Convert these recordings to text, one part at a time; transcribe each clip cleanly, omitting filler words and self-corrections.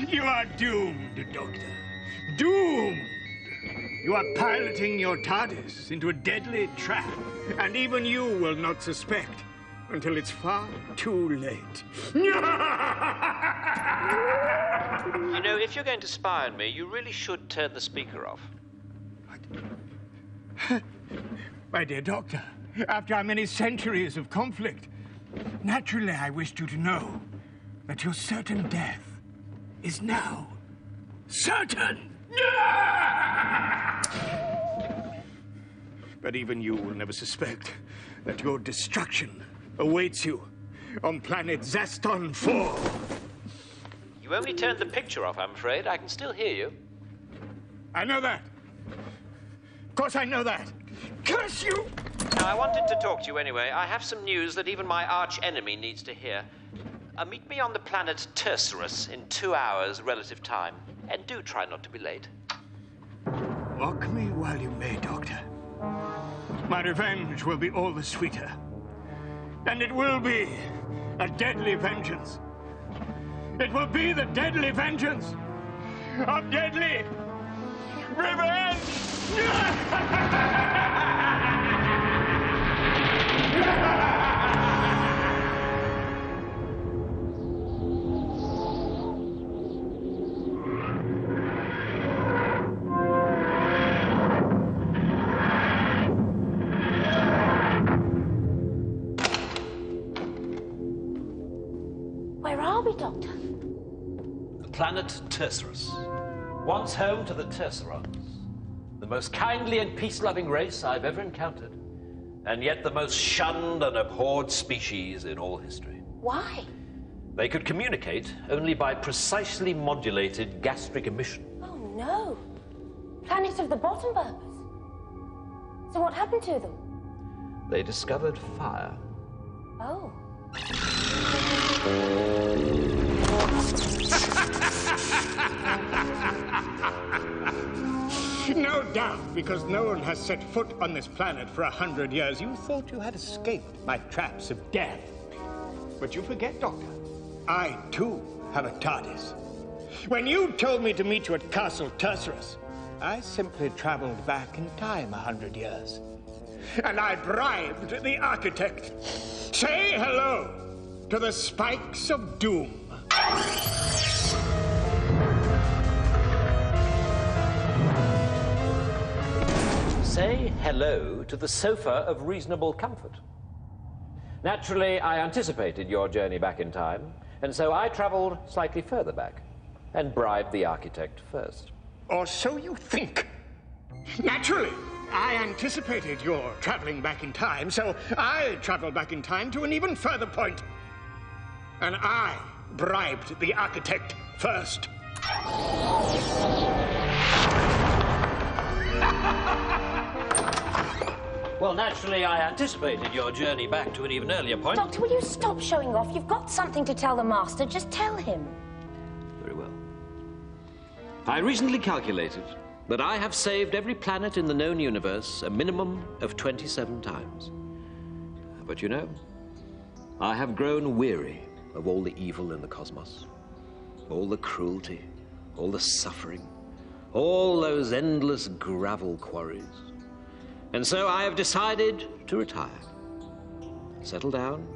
You are doomed, Doctor. Doomed! You are piloting your TARDIS into a deadly trap, and even you will not suspect until it's far too late. You know, if you're going to spy on me, you really should turn the speaker off. My dear Doctor, after our many centuries of conflict, naturally I wished you to know that your certain death is now certain. But even you will never suspect that your destruction awaits you on planet Zaston 4. You only turned the picture off, I'm afraid. I can still hear you. I know that. Of course I know that. Curse you! Now, I wanted to talk to you anyway. I have some news that even my arch-enemy needs to hear. Meet me on the planet Tercerus in 2 hours relative time. And do try not to be late. Mock me while you may, Doctor. My revenge will be all the sweeter. And it will be a deadly vengeance. It will be the deadly vengeance of deadly revenge! Where are we, Doctor? The planet Tercerus, once home to the Tercerons, the most kindly and peace-loving race I've ever encountered, and yet the most shunned and abhorred species in all history. Why? They could communicate only by precisely modulated gastric emission. Oh, no. Planet of the bottom burpers. So what happened to them? They discovered fire. Oh. No doubt, because no one has set foot on this planet for 100 years, you thought you had escaped my traps of death. But you forget, Doctor. I, too, have a TARDIS. When you told me to meet you at Castle Tercerus, I simply traveled back in time 100 years. And I bribed the architect. Say hello to the spikes of doom. Say hello to the sofa of reasonable comfort. Naturally, I anticipated your journey back in time, and so I traveled slightly further back and bribed the architect first. Or so you think. Naturally, I anticipated your traveling back in time, so I traveled back in time to an even further point. And I bribed the architect first. Well, naturally, I anticipated your journey back to an even earlier point. Doctor, will you stop showing off? You've got something to tell the Master. Just tell him. Very well. I recently calculated that I have saved every planet in the known universe a minimum of 27 times. But you know, I have grown weary of all the evil in the cosmos, all the cruelty, all the suffering, all those endless gravel quarries. And so I have decided to retire, settle down,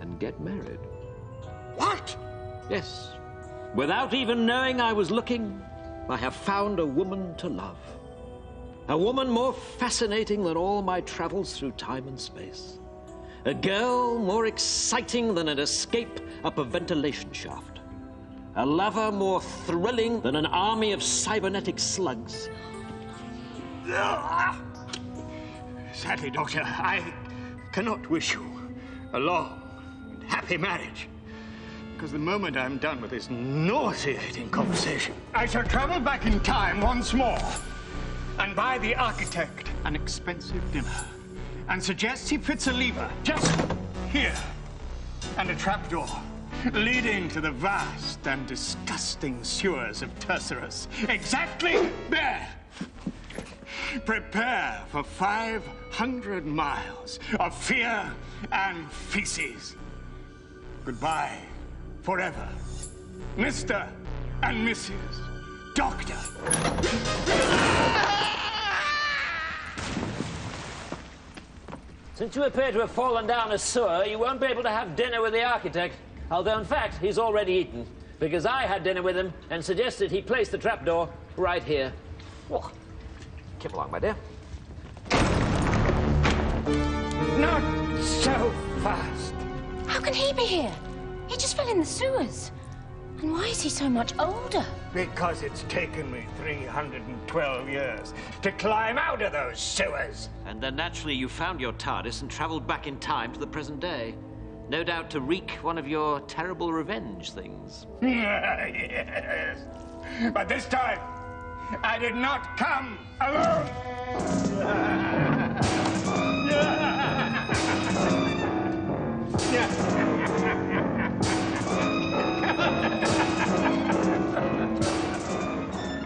and get married. What? Yes. Without even knowing I was looking, I have found a woman to love. A woman more fascinating than all my travels through time and space. A girl more exciting than an escape up a ventilation shaft. A lover more thrilling than an army of cybernetic slugs. Sadly, Doctor, I cannot wish you a long and happy marriage. Because the moment I'm done with this nauseating conversation, I shall travel back in time once more and buy the architect an expensive dinner and suggest he fits a lever just here and a trapdoor leading to the vast and disgusting sewers of Tercerus. Exactly there. Prepare for 500 miles of fear and feces. Goodbye forever, Mr. and Mrs. Doctor. Since you appear to have fallen down a sewer, you won't be able to have dinner with the architect. Although, in fact, he's already eaten, because I had dinner with him and suggested he place the trapdoor right here. Oh, keep along, my dear. Not so fast. How can he be here? He just fell in the sewers. And why is he so much older? Because it's taken me 312 years to climb out of those sewers. And then naturally you found your TARDIS and travelled back in time to the present day. No doubt to wreak one of your terrible revenge things. Yes. But this time, I did not come alone.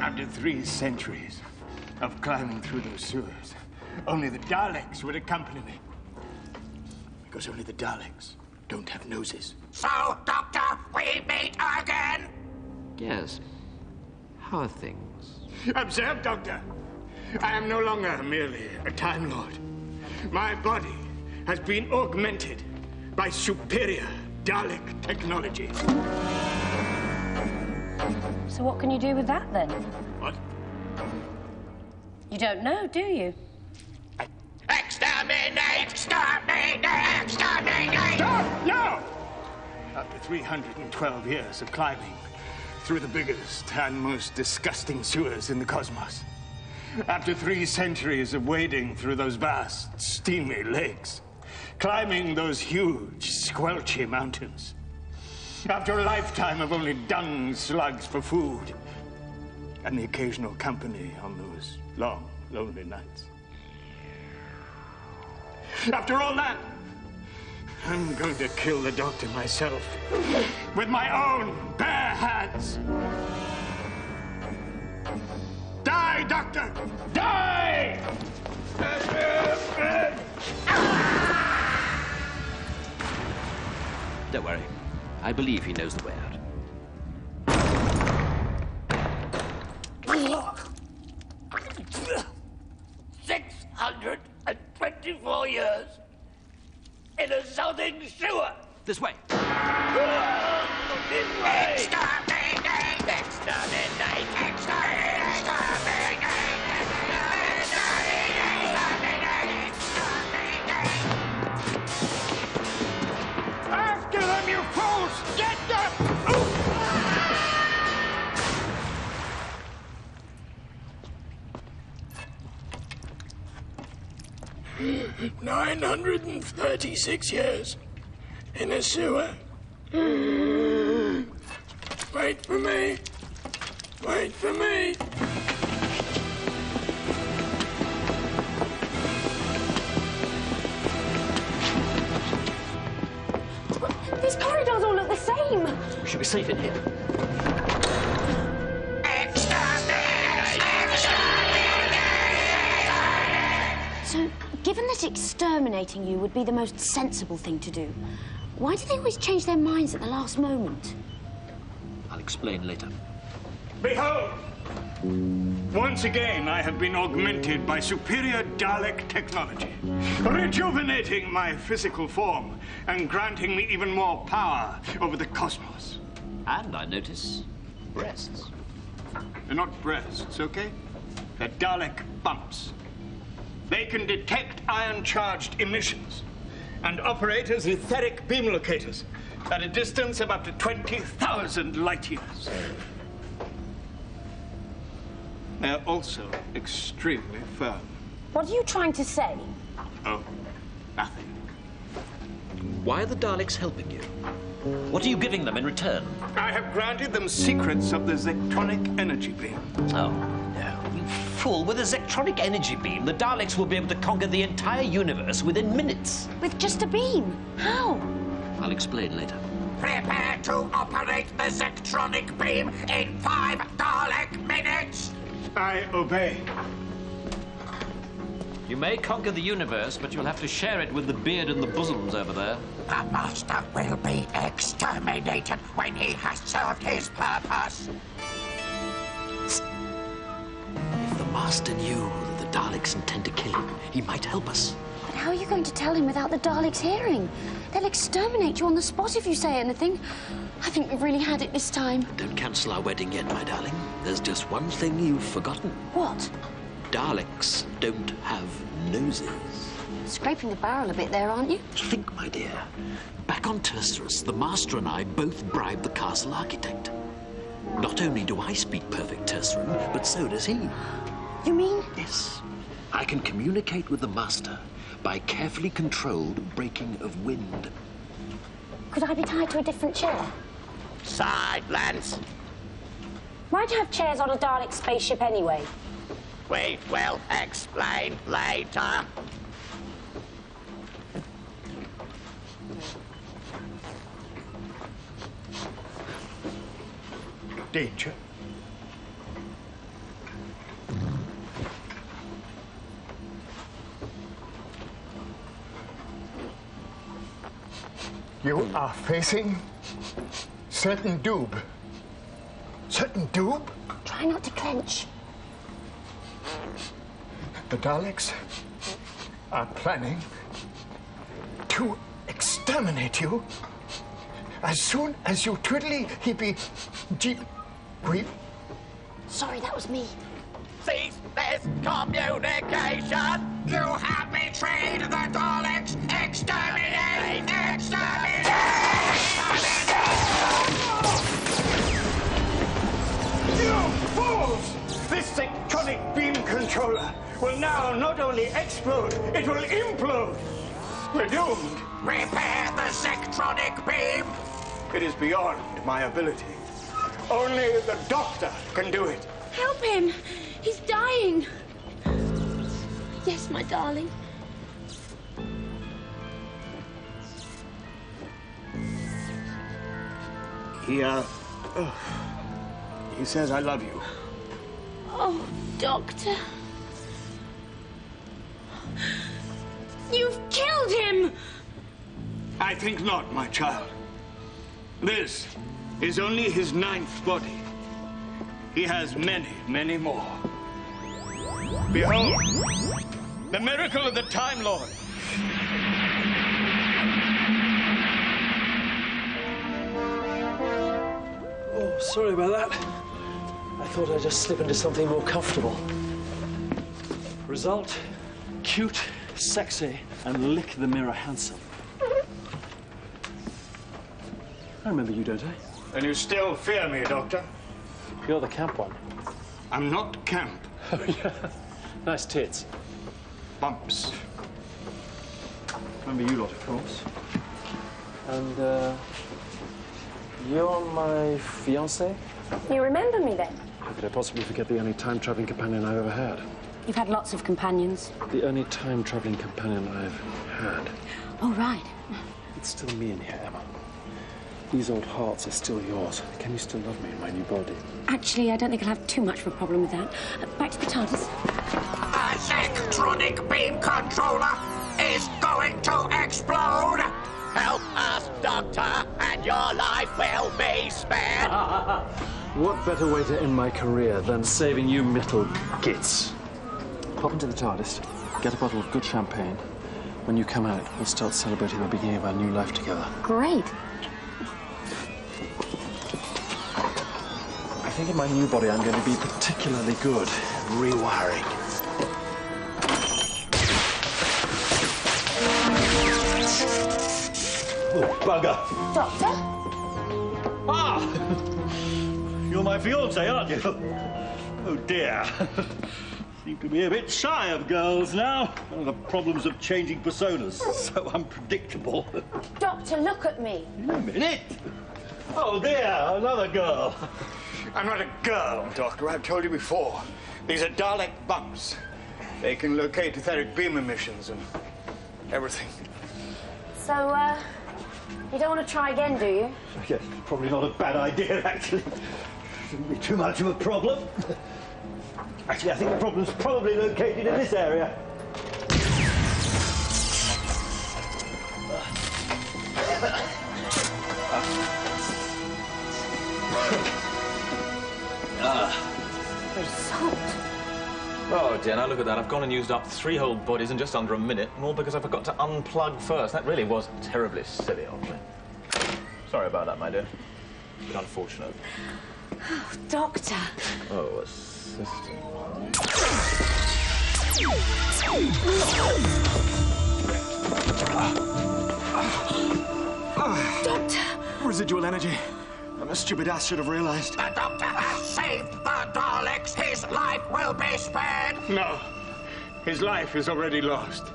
After 3 centuries of climbing through those sewers, only the Daleks would accompany me. Because only the Daleks don't have noses. So, Doctor, we meet again? Yes. How are things? Observe, Doctor. I am no longer merely a Time Lord. My body has been augmented by superior Dalek technology. So what can you do with that, then? What? You don't know, do you? Exterminate! Exterminate! Exterminate! Stop! No! After 312 years of climbing through the biggest and most disgusting sewers in the cosmos, after 3 centuries of wading through those vast, steamy lakes, climbing those huge, squelchy mountains, after a lifetime of only dung slugs for food, and the occasional company on those long, lonely nights. After all that, I'm going to kill the Doctor myself, with my own bare hands. Die, Doctor! Die! Don't worry. I believe he knows the way out. 624 years in a southern sewer. This way. This way. Exterminate! Exterminate! Exterminate! After them, you fools! Get them! Ooh. 936 years in a sewer. Wait for me. Wait for me. These corridors all look the same. We should be safe in here. So, given that exterminating you would be the most sensible thing to do, why do they always change their minds at the last moment? I'll explain later. Behold! Once again, I have been augmented by superior Dalek technology, rejuvenating my physical form and granting me even more power over the cosmos. And I notice breasts. They're not breasts, okay? They're Dalek bumps. They can detect ion-charged emissions and operate as etheric beam locators at a distance of up to 20,000 light years. They're also extremely firm. What are you trying to say? Oh, nothing. Why are the Daleks helping you? What are you giving them in return? I have granted them secrets of the Zectronic energy beam. Oh, no. You fool. With a Zectronic energy beam, the Daleks will be able to conquer the entire universe within minutes. With just a beam? How? I'll explain later. Prepare to operate the Zectronic beam in 5 Dalek minutes. I obey. You may conquer the universe, but you'll have to share it with the beard and the bosoms over there. The Master will be exterminated when he has served his purpose. If the Master knew that the Daleks intend to kill him, he might help us. But how are you going to tell him without the Daleks hearing? They'll exterminate you on the spot if you say anything. I think we've really had it this time. Don't cancel our wedding yet, my darling. There's just one thing you've forgotten. What? Daleks don't have noses. Scraping the barrel a bit there, aren't you? Think, my dear. Back on Tercerus, the Master and I both bribed the castle architect. Not only do I speak perfect Terceran, but so does he. You mean? Yes. I can communicate with the Master by carefully controlled breaking of wind. Could I be tied to a different chair? Silence. Why'd you have chairs on a Dalek spaceship anyway? We will explain later. Danger. You are facing certain doom. Certain doom? Try not to clench. The Daleks are planning to exterminate you as soon as you twiddly hippie jeep weep. Sorry, that was me. Cease this communication! You have betrayed the Daleks! Exterminate! Exterminate! You fools! This Zectronic beam controller will now not only explode, it will implode. We're doomed. Repair the Zectronic beam! It is beyond my ability. Only the Doctor can do it. Help him! He's dying! Yes, my darling. He says I love you. Oh, Doctor. You've killed him! I think not, my child. This is only his 9th body. He has many, many more. Behold, the miracle of the Time Lord. Oh, sorry about that. I thought I'd just slip into something more comfortable. Result, cute, sexy, and lick the mirror handsome. I remember you, don't I? And you still fear me, Doctor? You're the camp one. I'm not camp. Oh, yeah. Nice tits. Bumps. Remember you lot, of course. And, you're my fiancé? You remember me then? How could I possibly forget the only time-traveling companion I've ever had? You've had lots of companions. The only time-traveling companion I've had. Oh, right. It's still me in here, Emma. These old hearts are still yours. Can you still love me in my new body? Actually, I don't think I'll have too much of a problem with that. Back to the TARDIS. The Zectronic beam controller is going to explode! Help us, Doctor, and your life will be spared! What better way to end my career than saving you metal gits? Pop into the TARDIS, get a bottle of good champagne. When you come out, we'll start celebrating the beginning of our new life together. Great. I think in my new body I'm going to be particularly good at rewiring. Oh, bugger. Doctor? Ah! You're my fiancé, aren't you? Oh, dear. seem to be a bit shy of girls now. One of the problems of changing personas. So unpredictable. Doctor, look at me. In a minute. Oh, dear, another girl. I'm not a girl, Doctor. I've told you before. These are Dalek bumps. They can locate etheric beam emissions and everything. So, you don't want to try again, do you? Yes, probably not a bad idea, actually. Shouldn't be too much of a problem. Actually, I think the problem's probably located in this area. There's salt. Oh dear, now look at that. I've gone and used up 3 whole bodies in just under a minute, and all because I forgot to unplug first. That really was terribly silly of me. Sorry about that, my dear. But unfortunate. Oh, Doctor. Oh, assistant. Doctor! Residual energy. I'm a stupid ass should have realized. The Doctor has saved the Daleks. His life will be spared. No. His life is already lost.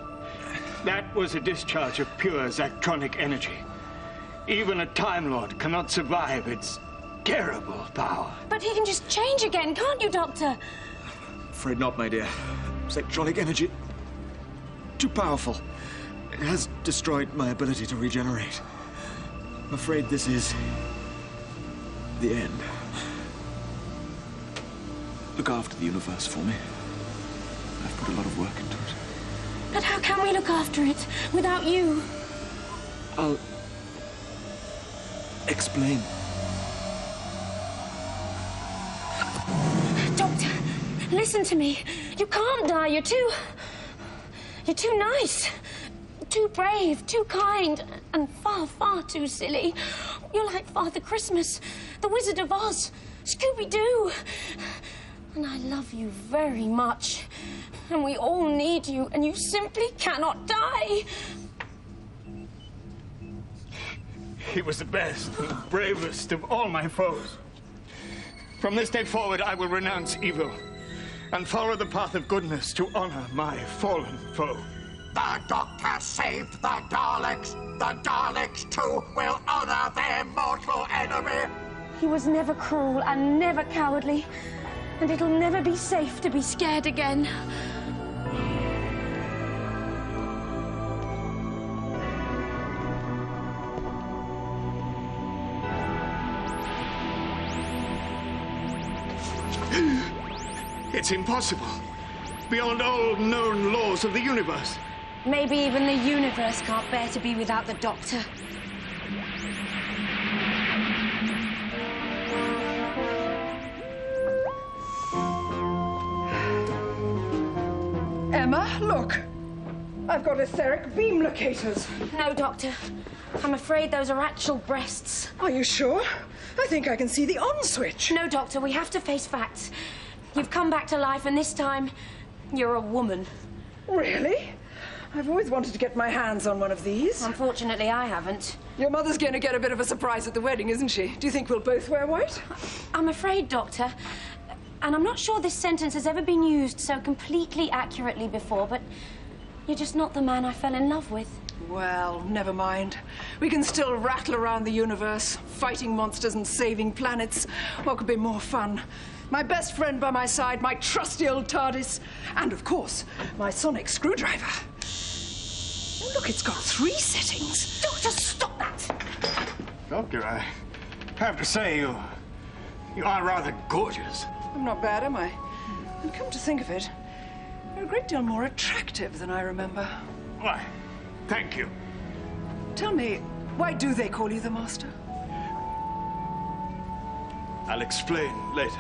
That was a discharge of pure Zactronic energy. Even a Time Lord cannot survive its terrible power. But he can just change again, can't you, Doctor? Afraid not, my dear. Zactronic energy. Too powerful. It has destroyed my ability to regenerate. I'm afraid this is the end. Look after the universe for me. I've put a lot of work into it. But how can we look after it without you? I'll explain. Doctor, listen to me. You can't die. You're too nice. Too brave, too kind, and far, far too silly. You're like Father Christmas, the Wizard of Oz, Scooby-Doo. And I love you very much. And we all need you, and you simply cannot die. He was the best and bravest of all my foes. From this day forward, I will renounce evil and follow the path of goodness to honor my fallen foe. The Doctor saved the Daleks. The Daleks, too, will honor their mortal enemy. He was never cruel and never cowardly. And it'll never be safe to be scared again. It's impossible. Beyond all known laws of the universe. Maybe even the universe can't bear to be without the Doctor. Emma, look. I've got etheric beam locators. No, Doctor. I'm afraid those are actual breasts. Are you sure? I think I can see the on switch. No, Doctor, we have to face facts. You've come back to life, and this time, you're a woman. Really? I've always wanted to get my hands on one of these. Unfortunately, I haven't. Your mother's going to get a bit of a surprise at the wedding, isn't she? Do you think we'll both wear white? I'm afraid, Doctor, and I'm not sure this sentence has ever been used so completely accurately before, but you're just not the man I fell in love with. Well, never mind. We can still rattle around the universe, fighting monsters and saving planets. What could be more fun? My best friend by my side, my trusty old TARDIS, and, of course, my sonic screwdriver. Oh, look, it's got 3 settings. Doctor, stop that! Doctor, I have to say, you are rather gorgeous. I'm not bad, am I? And come to think of it, you're a great deal more attractive than I remember. Why, thank you. Tell me, why do they call you the Master? I'll explain later.